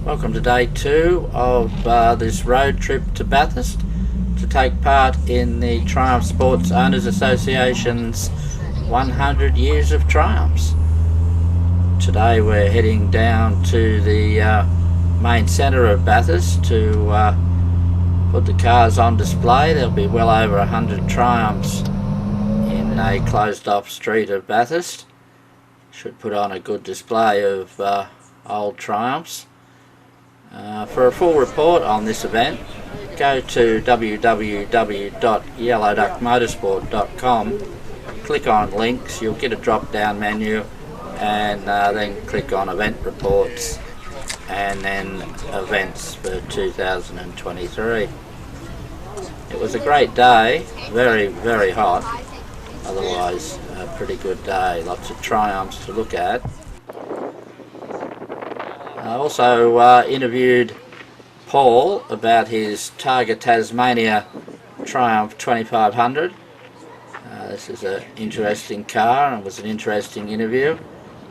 Welcome to day 2 of this road trip to Bathurst to take part in the Triumph Sports Owners Association's 100 Years of Triumphs. Today we're heading down to the main centre of Bathurst to put the cars on display. There'll be well over 100 Triumphs in a closed off street of Bathurst. Should put on a good display of old Triumphs. For a full report on this event, go to www.yellowduckmotorsport.com, click on links, you'll get a drop down menu, and then click on event reports and then events for 2023. It was a great day, very hot, otherwise a pretty good day, lots of Triumphs to look at. I also interviewed Paul about his Targa Tasmania Triumph 2500. This is an interesting car and was an interesting interview.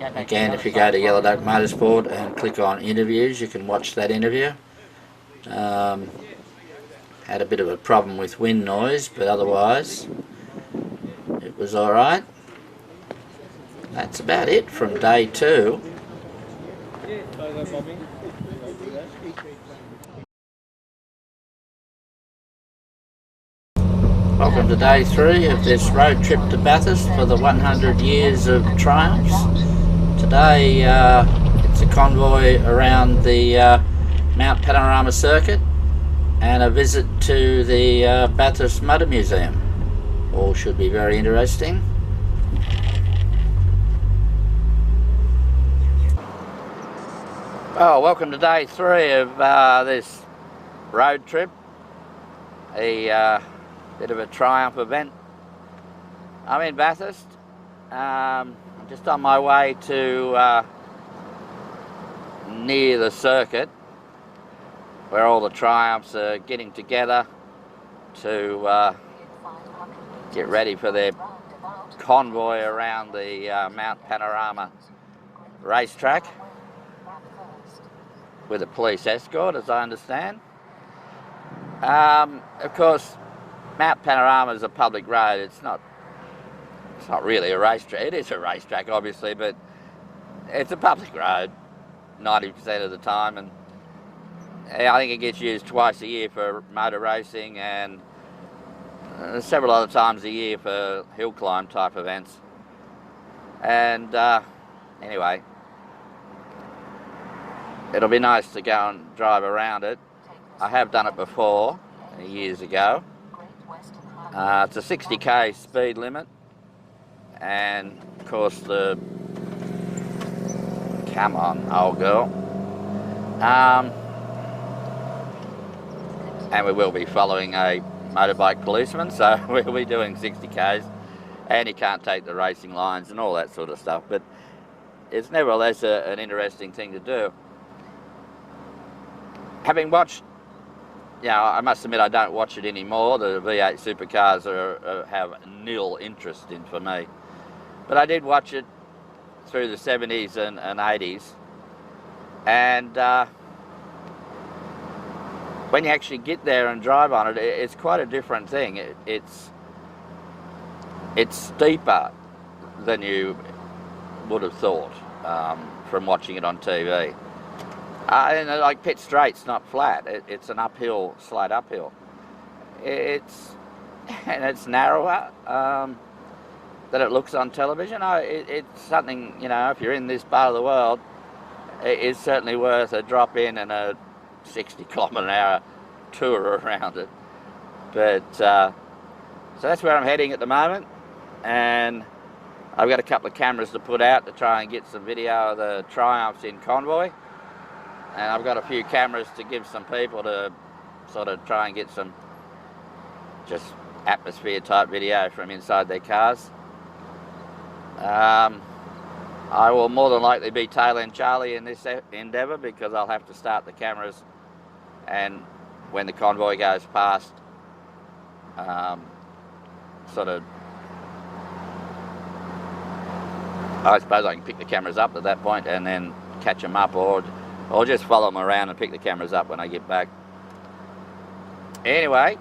Again, if you go to Yellow Duck Motorsport and click on interviews, you can watch that interview. Had a bit of a problem with wind noise, but otherwise it was alright. That's about it from day 2. Welcome to day 3 of this road trip to Bathurst for the 100 years of Triumphs. Today it's a convoy around the Mount Panorama circuit and a visit to the Bathurst Motor Museum. All should be very interesting. Oh, welcome to day 3 of this road trip. A bit of a Triumph event. I'm in Bathurst. I'm just on my way to near the circuit where all the Triumphs are getting together to get ready for their convoy around the Mount Panorama racetrack with a police escort, as I understand. Of course, Mount Panorama is a public road. It's not really a racetrack. It is a racetrack, obviously, but it's a public road 90% of the time, and I think it gets used twice a year for motor racing and several other times a year for hill climb type events. And anyway, it'll be nice to go and drive around it. I have done it before, years ago. It's a 60k speed limit, and of course come on, old girl. And we will be following a motorbike policeman, so we'll be doing 60k's, and you can't take the racing lines and all that sort of stuff, but it's nevertheless an interesting thing to do. Having watched, I must admit I don't watch it anymore. The V8 supercars have nil interest in for me. But I did watch it through the 70s and 80s. And when you actually get there and drive on it, it's quite a different thing. It's steeper than you would have thought from watching it on TV. And like pit straight's not flat. It's an uphill, slight uphill. It's narrower than it looks on television. It's something, if you're in this part of the world, it is certainly worth a drop in and a 60km/h tour around it. But so that's where I'm heading at the moment, and I've got a couple of cameras to put out to try and get some video of the Triumphs in convoy. And I've got a few cameras to give some people to sort of try and get some just atmosphere type video from inside their cars. I will more than likely be tail end Charlie in this endeavour, because I'll have to start the cameras, and when the convoy goes past, sort of I suppose I can pick the cameras up at that point and then catch them up, or just follow them around and pick the cameras up when I get back. Anyway,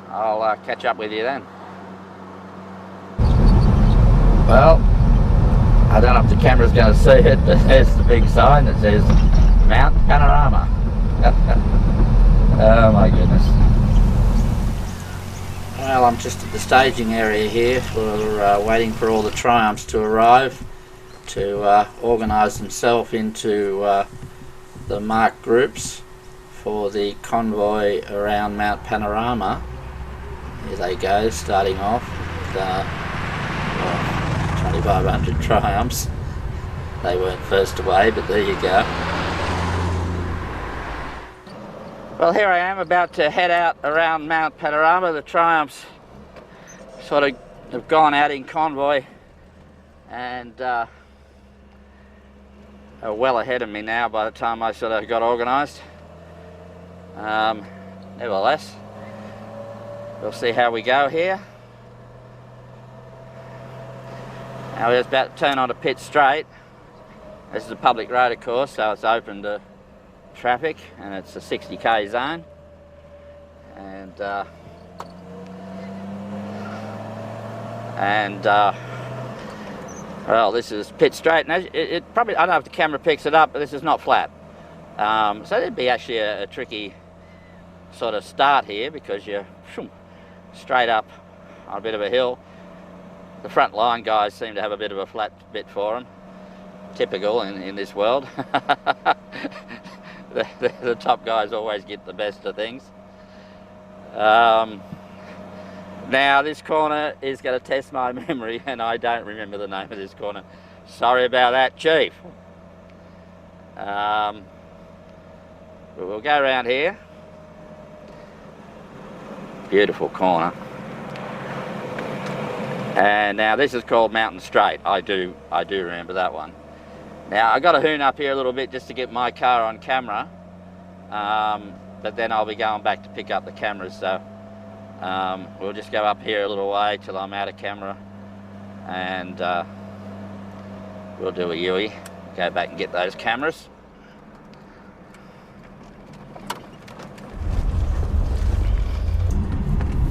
I'll catch up with you then. Well, I don't know if the camera's going to see it, but there's the big sign that says Mount Panorama. Oh my goodness. Well, I'm just at the staging area here for waiting for all the Triumphs to arrive to organise themselves into the marked groups for the convoy around Mount Panorama. Here they go, starting off with 2,500 Triumphs. They weren't first away, but there you go. Well, here I am about to head out around Mount Panorama. The Triumphs sort of have gone out in convoy and are well ahead of me now by the time I sort of got organised. Nevertheless, we'll see how we go here. Now we're just about to turn onto Pitt Straight. This is a public road, of course, so it's open to traffic, and it's a 60k zone. Well, this is Pitt Straight, and it probably, I don't know if the camera picks it up, but this is not flat. So there'd be actually a tricky sort of start here, because you're straight up on a bit of a hill. The front line guys seem to have a bit of a flat bit for them. Typical in this world. The top guys always get the best of things. Now this corner is going to test my memory, and I don't remember the name of this corner. Sorry about that, Chief. We'll go around here. Beautiful corner. And now this is called Mountain Straight. I do remember that one. Now I got to hoon up here a little bit just to get my car on camera, but then I'll be going back to pick up the cameras, so we'll just go up here a little way till I'm out of camera, and we'll do a U-ey, go back and get those cameras.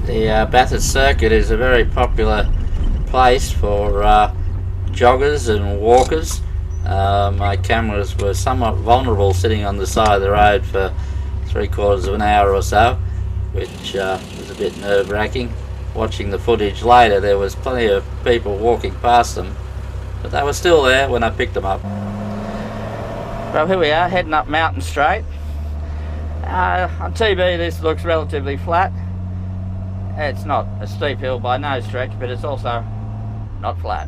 The Bathurst circuit is a very popular place for joggers and walkers. My cameras were somewhat vulnerable sitting on the side of the road for 3/4 of an hour or so, which was a bit nerve-wracking. Watching the footage later, there was plenty of people walking past them, but they were still there when I picked them up. Well, here we are, heading up Mountain Straight. On TV this looks relatively flat. It's not a steep hill by no stretch, but it's also not flat.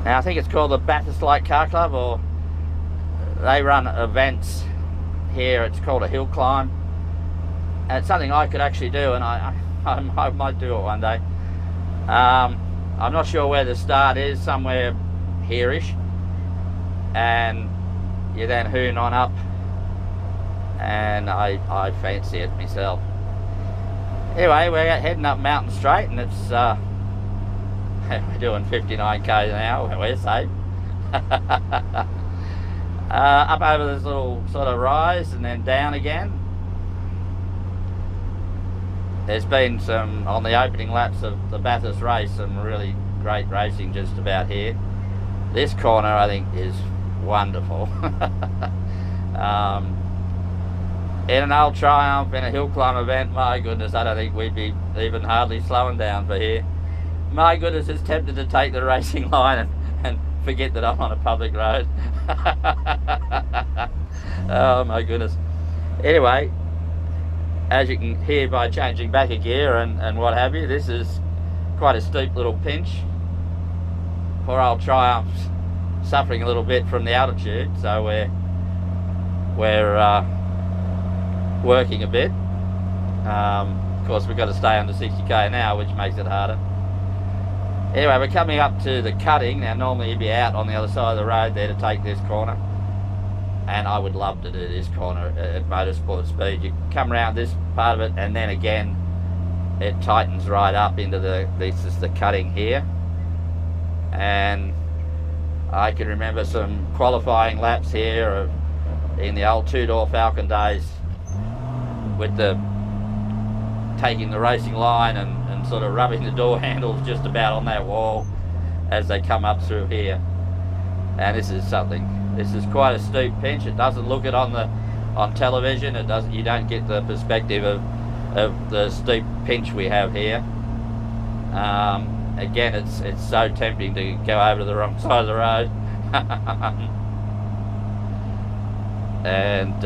Now I think it's called the Bathurst Light Car Club, or they run events here. It's called a hill climb, and it's something I could actually do, and I might do it one day. I'm not sure where the start is, somewhere here-ish, and you then hoon on up, and I fancy it myself. Anyway, we're heading up Mountain Straight, and it's we're doing 59 k's an hour. We're safe. Up over this little sort of rise and then down again. There's been some, on the opening laps of the Bathurst race, some really great racing just about here. This corner I think is wonderful. In an old Triumph, in a hill climb event, my goodness, I don't think we'd be even hardly slowing down for here. My goodness, it's tempted to take the racing line and forget that I'm on a public road. Oh my goodness. Anyway, as you can hear by changing back a gear and what have you, this is quite a steep little pinch. Poor old Triumph's suffering a little bit from the altitude, so we're working a bit. Of course, we've got to stay under 60k now, which makes it harder. Anyway, we're coming up to the cutting. Now normally you'd be out on the other side of the road there to take this corner, and I would love to do this corner at motorsport speed. You come around this part of it and then again it tightens right up into this is the cutting here, and I can remember some qualifying laps here in the old two-door Falcon days, with taking the racing line and sort of rubbing the door handles just about on that wall as they come up through here. And this is quite a steep pinch. It doesn't look it on television. You don't get the perspective of the steep pinch we have here. Again, it's so tempting to go over to the wrong side of the road. And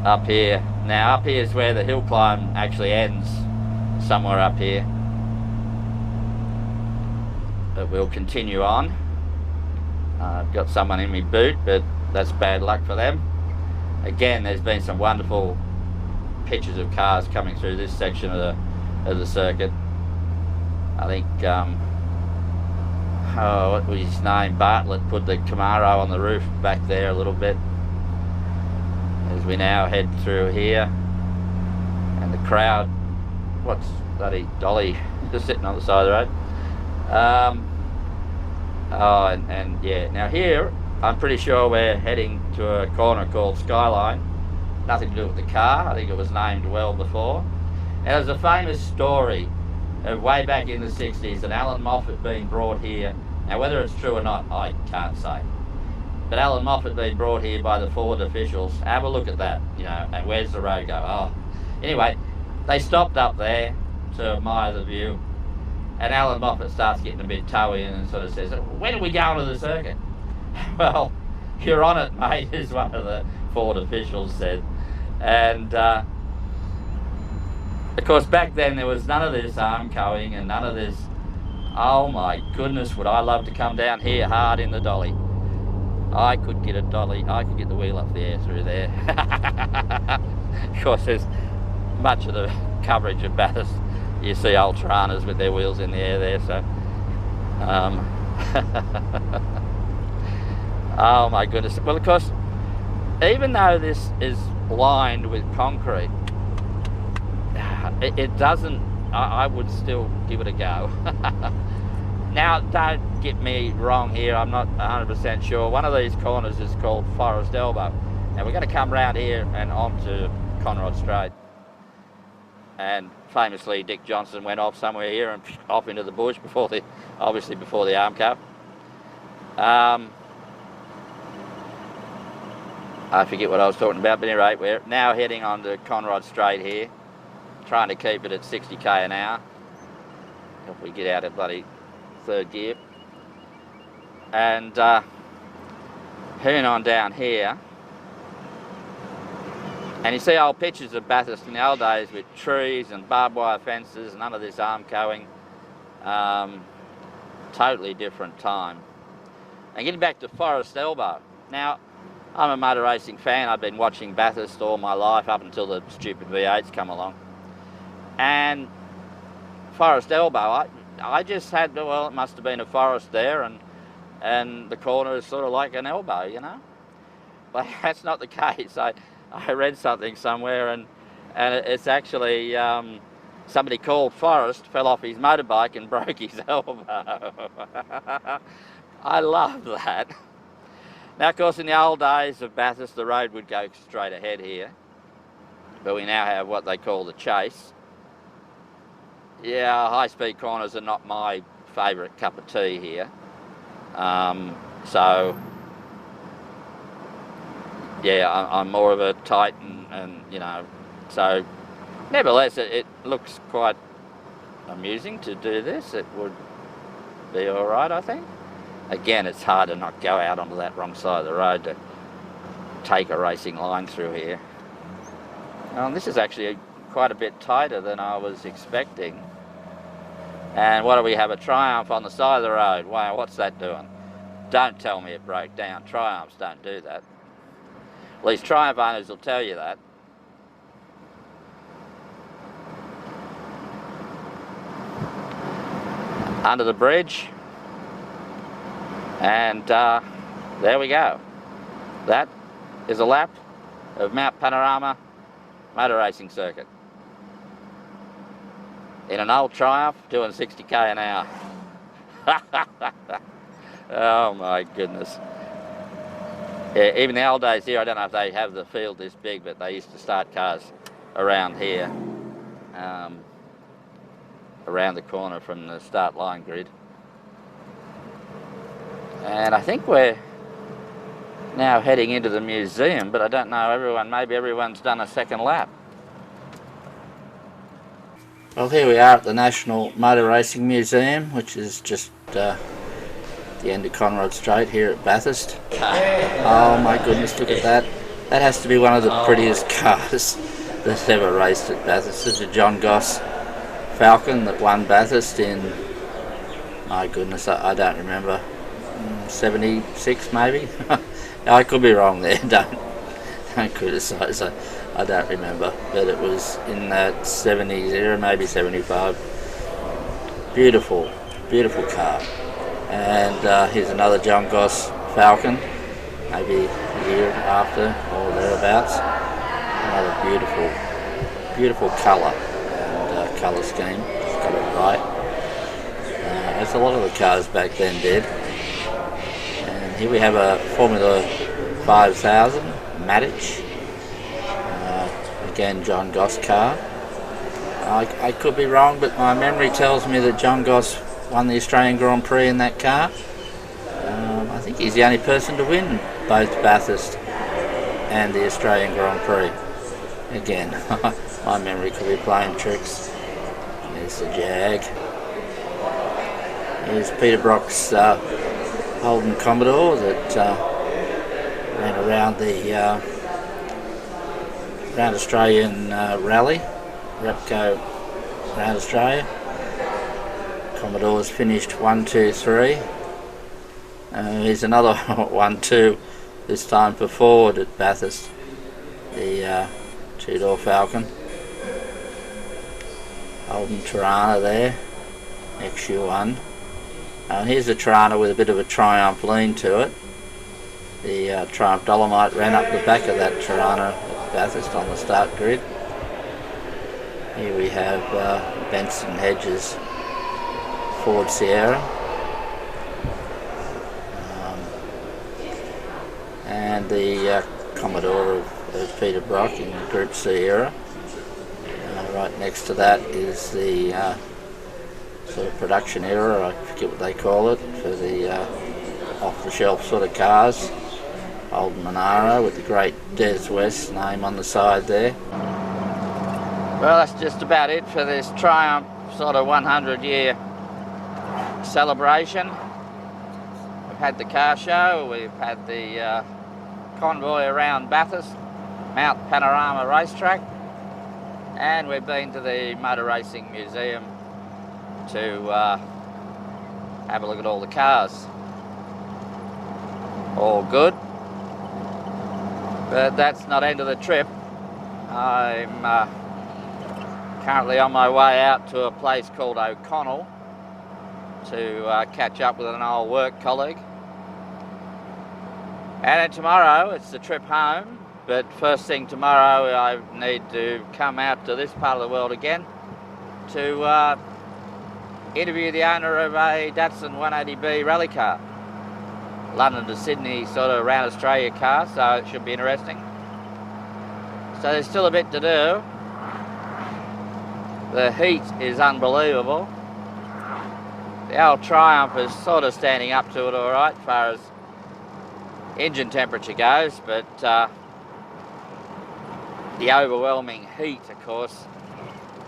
up here is where the hill climb actually ends, somewhere up here. But we'll continue on. I've got someone in my boot, but that's bad luck for them. Again, there's been some wonderful pictures of cars coming through this section of the circuit. I think what was his name, Bartlett, put the Camaro on the roof back there a little bit, as we now head through here. And the crowd, what's bloody Dolly just sitting on the side of the road. And yeah, now here I'm pretty sure we're heading to a corner called Skyline. Nothing to do with the car. I think it was named well before. And there's a famous story of way back in the 60s and Alan Moffat being brought here. Now whether it's true or not, I can't say. But Alan Moffat being brought here by the Ford officials. Have a look at that, and where's the road go? Oh, anyway, they stopped up there to admire the view. And Alan Moffat starts getting a bit toey and sort of says, when are we going to the circuit? Well, you're on it, mate, as one of the Ford officials said. And of course back then there was none of this arm coing and none of this. Oh my goodness, would I love to come down here hard in the dolly. I could get a dolly, I could get the wheel up the air through there. Of course there's much of the coverage of Bathurst. You see Ultranas with their wheels in the air there, so oh my goodness. Well, of course, even though this is lined with concrete, it doesn't, I would still give it a go. Now, don't get me wrong here, I'm not 100% sure. One of these corners is called Forest Elbow. Now we're going to come round here and onto Conrod Straight. And famously, Dick Johnson went off somewhere here and off into the bush obviously before the arm cup. I forget what I was talking about, but anyway, we're now heading on to Conrod Straight here, trying to keep it at 60k an hour. If we get out of bloody third gear. And heading on down here. And you see old pictures of Bathurst in the old days with trees and barbed wire fences, none of this arm coing. Totally different time. And getting back to Forest Elbow. Now, I'm a motor racing fan. I've been watching Bathurst all my life up until the stupid V8s come along. And Forest Elbow, I just had, well, it must have been a forest there, and the corner is sort of like an elbow, But that's not the case. I read something somewhere, and it's actually somebody called Forrest fell off his motorbike and broke his elbow. I love that. Now, of course, in the old days of Bathurst, the road would go straight ahead here, but we now have what they call the chase. Yeah, high-speed corners are not my favourite cup of tea here, so. Yeah, I'm more of a tight and so nevertheless it looks quite amusing to do this. It would be alright, I think. Again, it's hard to not go out onto that wrong side of the road to take a racing line through here. This is actually quite a bit tighter than I was expecting. And what do we have, a Triumph on the side of the road? Wow, what's that doing? Don't tell me it broke down. Triumphs don't do that. At least Triumph owners will tell you that. Under the bridge. And there we go. That is a lap of Mount Panorama Motor Racing Circuit. in an old Triumph doing 60k an hour. Oh my goodness. Yeah, even the old days here, I don't know if they have the field this big, but they used to start cars around here, around the corner from the start line grid. And I think we're now heading into the museum, but I don't know, maybe everyone's done a second lap. Well, here we are at the National Motor Racing Museum, which is just the end of Conrod Straight here at Bathurst. Oh my goodness, look at that. That has to be one of the prettiest cars that's ever raced at Bathurst. This is a John Goss Falcon that won Bathurst in, my goodness, I don't remember, 76 maybe? I could be wrong there, don't criticise, I don't remember, but it was in that 70s era, maybe 75. Beautiful, beautiful car. And here's another John Goss Falcon, maybe a year after or thereabouts. Another beautiful, beautiful colour and colour scheme. It's got it right. As a lot of the cars back then did. And here we have a Formula 5000 Matic. Again, John Goss car. I could be wrong, but my memory tells me that John Goss won the Australian Grand Prix in that car. I think he's the only person to win both Bathurst and the Australian Grand Prix. Again, my memory could be playing tricks. There's the Jag. Here's Peter Brock's Holden Commodore that ran around the Round Australian Rally, Repco Round Australia. Commodore's finished 1, 2, 3. Here's another 1, 2, this time for Ford at Bathurst, the two-door Falcon. Holden Tirana there, XU1. And here's a Tirana with a bit of a Triumph lean to it. The Triumph Dolomite ran up the back of that Tirana at Bathurst on the start grid. Here we have Benson Hedges Ford Sierra, and the Commodore of Peter Brock in Group C era. Right next to that is the sort of production era, I forget what they call it, for the off-the-shelf sort of cars. Old Monaro with the great Des West name on the side there. Well, that's just about it for this Triumph sort of 100-year celebration. We've had the car show, we've had the convoy around Bathurst, Mount Panorama Racetrack, and we've been to the Motor Racing Museum to have a look at all the cars. All good, but that's not end of the trip. I'm currently on my way out to a place called O'Connell to catch up with an old work colleague. And then tomorrow it's the trip home, but first thing tomorrow I need to come out to this part of the world again to interview the owner of a Datsun 180B rally car. London to Sydney sort of around Australia car, so it should be interesting. So there's still a bit to do. The heat is unbelievable. The old Triumph is sort of standing up to it all right as far as engine temperature goes, but the overwhelming heat, of course,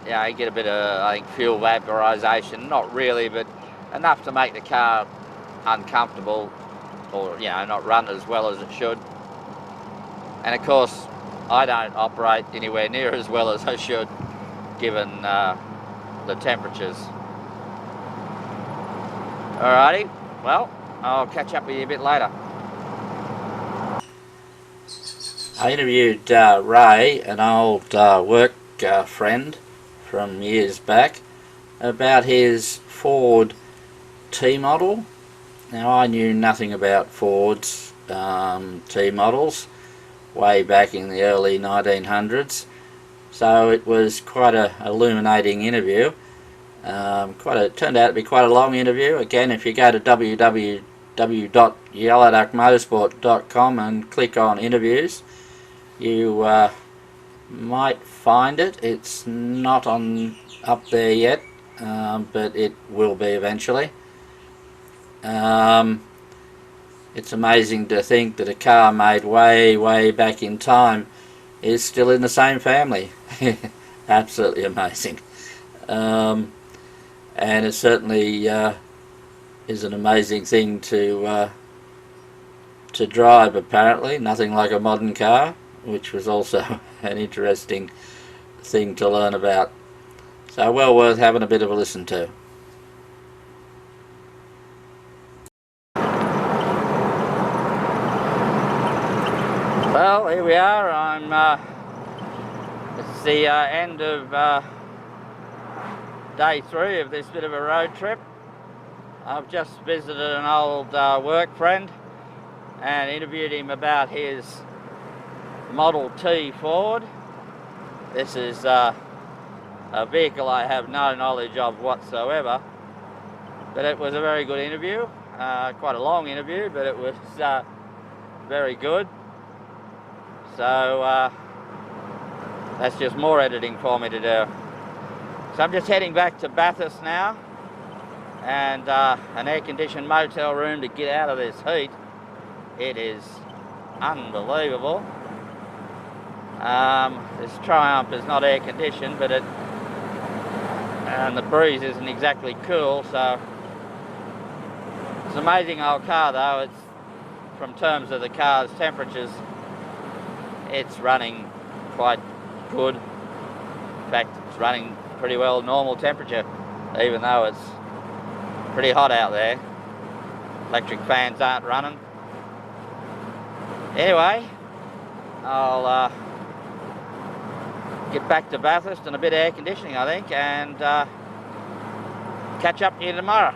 yeah, you get a bit of, I think, fuel vaporization, not really, but enough to make the car uncomfortable, or, you know, not run as well as it should. And of course, I don't operate anywhere near as well as I should, given the temperatures. Alrighty, well, I'll catch up with you a bit later. I interviewed Ray, an old work friend from years back, about his Ford T-model. Now, I knew nothing about Ford's T-models way back in the early 1900s, so it was quite a illuminating interview. Turned out to be quite a long interview. Again, if you go to www.yellowduckmotorsport.com and click on interviews, you might find it. It's not up there yet, but it will be eventually. It's amazing to think that a car made way back in time is still in the same family. Absolutely amazing. And it certainly is an amazing thing to drive, apparently. Nothing like a modern car, which was also an interesting thing to learn about. So well worth having a bit of a listen to. Well, here we are. It's the end of day 3 of this bit of a road trip. I've just visited an old work friend and interviewed him about his Model T Ford. This is a vehicle I have no knowledge of whatsoever, but it was a very good interview. Quite a long interview, but it was very good. So that's just more editing for me to do. So I'm just heading back to Bathurst now, and an air-conditioned motel room to get out of this heat. It is unbelievable. This Triumph is not air-conditioned, but and the breeze isn't exactly cool, so it's an amazing old car though. It's, from terms of the car's temperatures, it's running quite good. In fact, it's running pretty well normal temperature, even though it's pretty hot out there. Electric fans aren't running. Anyway, I'll get back to Bathurst and a bit of air conditioning, I think, and catch up with you tomorrow.